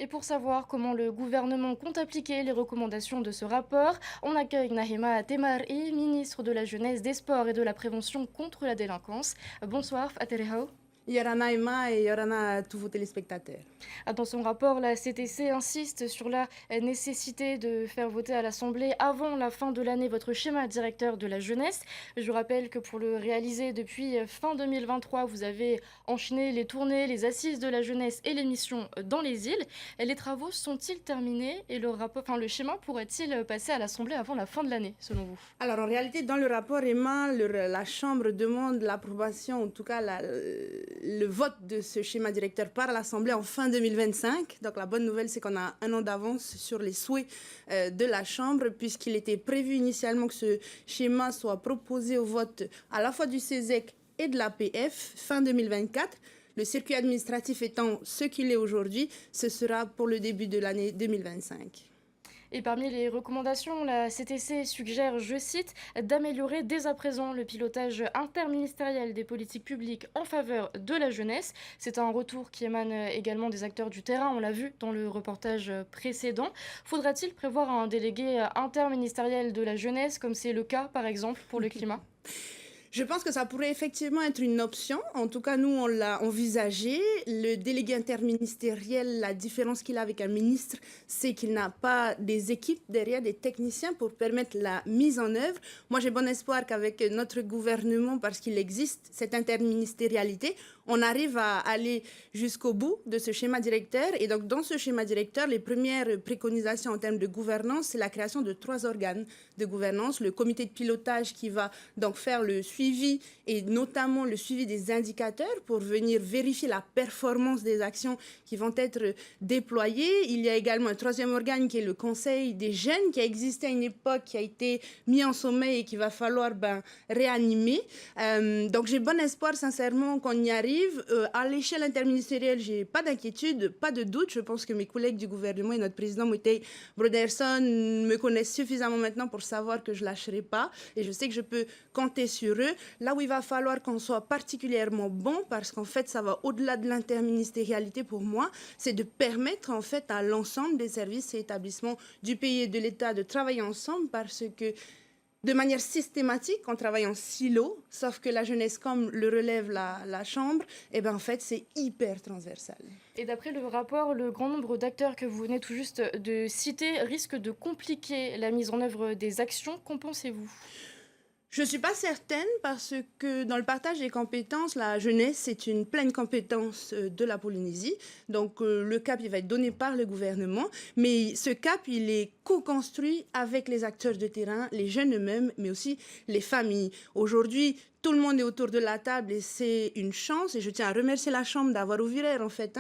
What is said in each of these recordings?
Et pour savoir comment le gouvernement compte appliquer les recommandations de ce rapport, on accueille Nahima Temari, ministre de la Jeunesse, des Sports et de la Prévention contre la délinquance. Bonsoir, Faterehao. Yorana Emma et Yorana à tous vos téléspectateurs. Dans son rapport, la CTC insiste sur la nécessité de faire voter à l'Assemblée avant la fin de l'année votre schéma directeur de la jeunesse. Je vous rappelle que pour le réaliser depuis fin 2023, vous avez enchaîné les tournées, les assises de la jeunesse et les missions dans les îles. Les travaux sont-ils terminés et le schéma pourrait-il passer à l'Assemblée avant la fin de l'année, selon vous? Alors en réalité, dans le rapport Emma, la Chambre demande l'approbation, en tout cas le vote de ce schéma directeur par l'Assemblée en fin 2025. Donc la bonne nouvelle, c'est qu'on a un an d'avance sur les souhaits de la Chambre, puisqu'il était prévu initialement que ce schéma soit proposé au vote à la fois du CESEC et de l'APF fin 2024. Le circuit administratif étant ce qu'il est aujourd'hui, ce sera pour le début de l'année 2025. Et parmi les recommandations, la CTC suggère, je cite, d'améliorer dès à présent le pilotage interministériel des politiques publiques en faveur de la jeunesse. C'est un retour qui émane également des acteurs du terrain, on l'a vu dans le reportage précédent. Faudra-t-il prévoir un délégué interministériel de la jeunesse, comme c'est le cas par exemple pour le climat? Je pense que ça pourrait effectivement être une option. En tout cas, nous, on l'a envisagé. Le délégué interministériel, la différence qu'il a avec un ministre, c'est qu'il n'a pas des équipes derrière, des techniciens pour permettre la mise en œuvre. Moi, j'ai bon espoir qu'avec notre gouvernement, parce qu'il existe cette interministérialité, on arrive à aller jusqu'au bout de ce schéma directeur. Et donc, dans ce schéma directeur, les premières préconisations en termes de gouvernance, c'est la création de 3 organes de gouvernance. Le comité de pilotage qui va donc faire le suivi et notamment le suivi des indicateurs pour venir vérifier la performance des actions qui vont être déployées. Il y a également un 3e organe qui est le Conseil des jeunes qui a existé à une époque, qui a été mis en sommeil et qu'il va falloir réanimer. Donc j'ai bon espoir sincèrement qu'on y arrive. À l'échelle interministérielle, j'ai pas d'inquiétude, pas de doute. Je pense que mes collègues du gouvernement et notre président Moutei Broderson me connaissent suffisamment maintenant pour savoir que je lâcherai pas et je sais que je peux compter sur eux. Là où il va falloir qu'on soit particulièrement bon, parce qu'en fait, ça va au-delà de l'interministérialité pour moi, c'est de permettre en fait à l'ensemble des services et établissements du pays et de l'État de travailler ensemble, parce que de manière systématique, on travaille en silo, sauf que la jeunesse, comme le relève la Chambre, en fait, c'est hyper transversal. Et d'après le rapport, le grand nombre d'acteurs que vous venez tout juste de citer risque de compliquer la mise en œuvre des actions. Qu'en pensez-vous? Je ne suis pas certaine parce que dans le partage des compétences, la jeunesse, c'est une pleine compétence de la Polynésie. Donc le cap, il va être donné par le gouvernement. Mais ce cap, il est co-construit avec les acteurs de terrain, les jeunes eux-mêmes, mais aussi les familles. Aujourd'hui, tout le monde est autour de la table et c'est une chance. Et je tiens à remercier la Chambre d'avoir ouvert en fait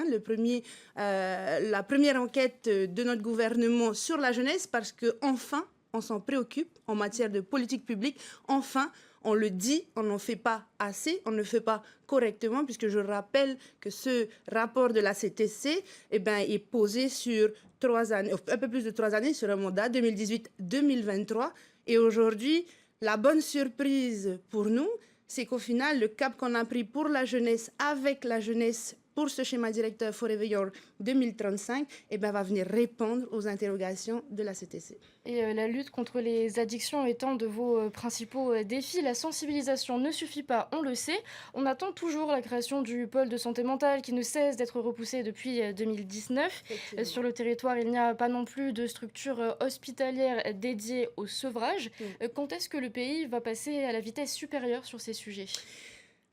la première enquête de notre gouvernement sur la jeunesse, parce que enfin, on s'en préoccupe en matière de politique publique. Enfin, on le dit, on n'en fait pas assez, on ne le fait pas correctement, puisque je rappelle que ce rapport de la CTC est posé sur 3 années, un peu plus de 3 années, sur un mandat 2018-2023. Et aujourd'hui, la bonne surprise pour nous, c'est qu'au final, le cap qu'on a pris pour la jeunesse, avec la jeunesse, pour ce schéma directeur Forever Young 2035, va venir répondre aux interrogations de la CTC. Et la lutte contre les addictions étant de vos principaux défis, la sensibilisation ne suffit pas, on le sait. On attend toujours la création du pôle de santé mentale qui ne cesse d'être repoussé depuis 2019. Sur le territoire, il n'y a pas non plus de structure hospitalière dédiée au sevrage. Quand est-ce que le pays va passer à la vitesse supérieure sur ces sujets?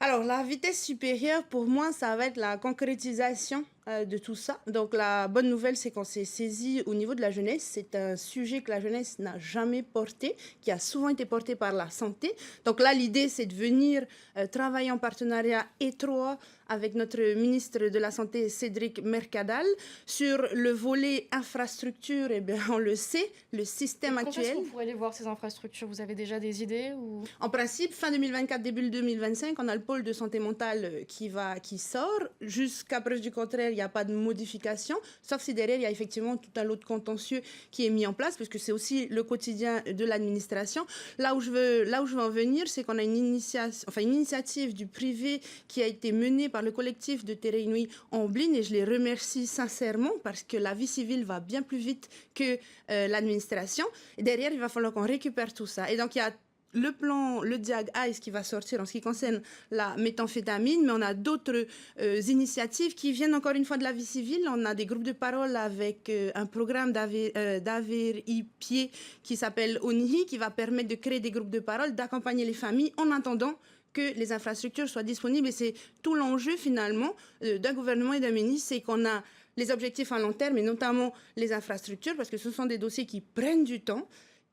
Alors, la vitesse supérieure, pour moi, ça va être la concrétisation de tout ça. Donc, la bonne nouvelle, c'est qu'on s'est saisi au niveau de la jeunesse. C'est un sujet que la jeunesse n'a jamais porté, qui a souvent été porté par la santé. Donc là, l'idée, c'est de venir travailler en partenariat étroit avec notre ministre de la Santé, Cédric Mercadal, sur le volet infrastructure. On le sait, le système actuel. Quand est-ce qu'on pourrait aller voir ces infrastructures? Vous avez déjà des idées ou... En principe, fin 2024, début 2025, on a le pôle de santé mentale qui sort. Jusqu'à preuve du contraire, il n'y a pas de modification, sauf si derrière, il y a effectivement tout un lot de contentieux qui est mis en place, parce que c'est aussi le quotidien de l'administration. Là où je veux en venir, c'est qu'on a une initiative du privé qui a été menée par le collectif de Tere Inui Amblin, et je les remercie sincèrement parce que la vie civile va bien plus vite que l'administration. Et derrière, il va falloir qu'on récupère tout ça. Et donc, il y a le plan, le Diag Ice qui va sortir en ce qui concerne la méthamphétamine, mais on a d'autres initiatives qui viennent encore une fois de la vie civile. On a des groupes de parole avec un programme d'Aver-I-Pied qui s'appelle ONIHI, qui va permettre de créer des groupes de parole, d'accompagner les familles en attendant que les infrastructures soient disponibles. Et c'est tout l'enjeu finalement d'un gouvernement et d'un ministre, c'est qu'on a les objectifs à long terme et notamment les infrastructures, parce que ce sont des dossiers qui prennent du temps.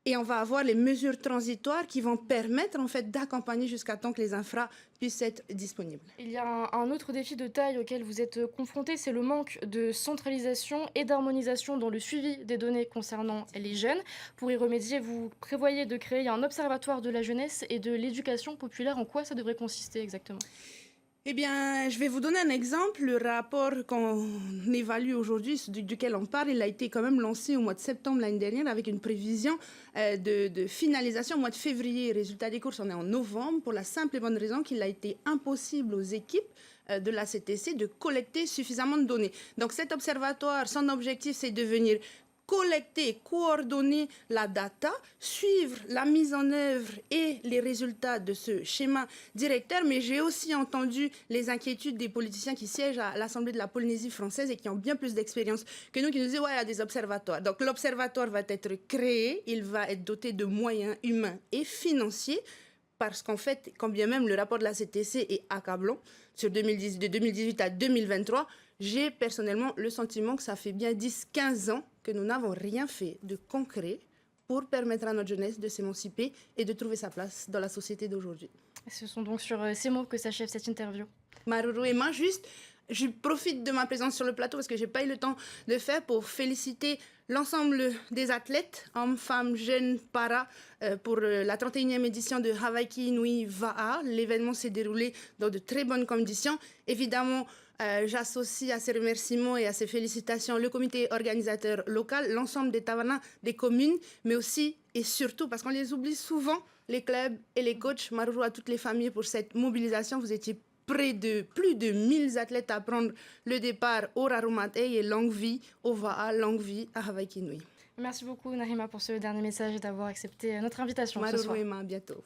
Et on va avoir les mesures transitoires qui vont permettre en fait d'accompagner jusqu'à temps que les infras puissent être disponibles. Il y a un autre défi de taille auquel vous êtes confronté, c'est le manque de centralisation et d'harmonisation dans le suivi des données concernant les jeunes. Pour y remédier, vous prévoyez de créer un observatoire de la jeunesse et de l'éducation populaire. En quoi ça devrait consister exactement ? Eh bien, je vais vous donner un exemple. Le rapport qu'on évalue aujourd'hui, duquel on parle, il a été quand même lancé au mois de septembre l'année dernière avec une prévision de finalisation au mois de février. Résultat des courses, on est en novembre pour la simple et bonne raison qu'il a été impossible aux équipes de la CTC de collecter suffisamment de données. Donc cet observatoire, son objectif, c'est de venir collecter, coordonner la data, suivre la mise en œuvre et les résultats de ce schéma directeur. Mais j'ai aussi entendu les inquiétudes des politiciens qui siègent à l'Assemblée de la Polynésie française et qui ont bien plus d'expérience que nous, qui nous disent ouais, il y a des observatoires. Donc l'observatoire va être créé, il va être doté de moyens humains et financiers, parce qu'en fait, quand bien même le rapport de la CTC est accablant, de 2018 à 2023, j'ai personnellement le sentiment que ça fait bien 10-15 ans que nous n'avons rien fait de concret pour permettre à notre jeunesse de s'émanciper et de trouver sa place dans la société d'aujourd'hui. Ce sont donc sur ces mots que s'achève cette interview. Maruru et moi, juste, je profite de ma présence sur le plateau parce que je n'ai pas eu le temps de faire pour féliciter l'ensemble des athlètes, hommes, femmes, jeunes, paras, pour la 31e édition de Hawaiki Nui Va'a. L'événement s'est déroulé dans de très bonnes conditions. Évidemment, j'associe à ces remerciements et à ces félicitations le comité organisateur local, l'ensemble des tawanas, des communes, mais aussi et surtout, parce qu'on les oublie souvent, les clubs et les coachs. Maruru à toutes les familles pour cette mobilisation. Vous étiez près de plus de 1000 athlètes à prendre le départ au Rarumatei et longue vie au Va'a, longue vie à Hawaiki Nui. Merci beaucoup Nahima pour ce dernier message et d'avoir accepté notre invitation ce soir. Maruru et à bientôt.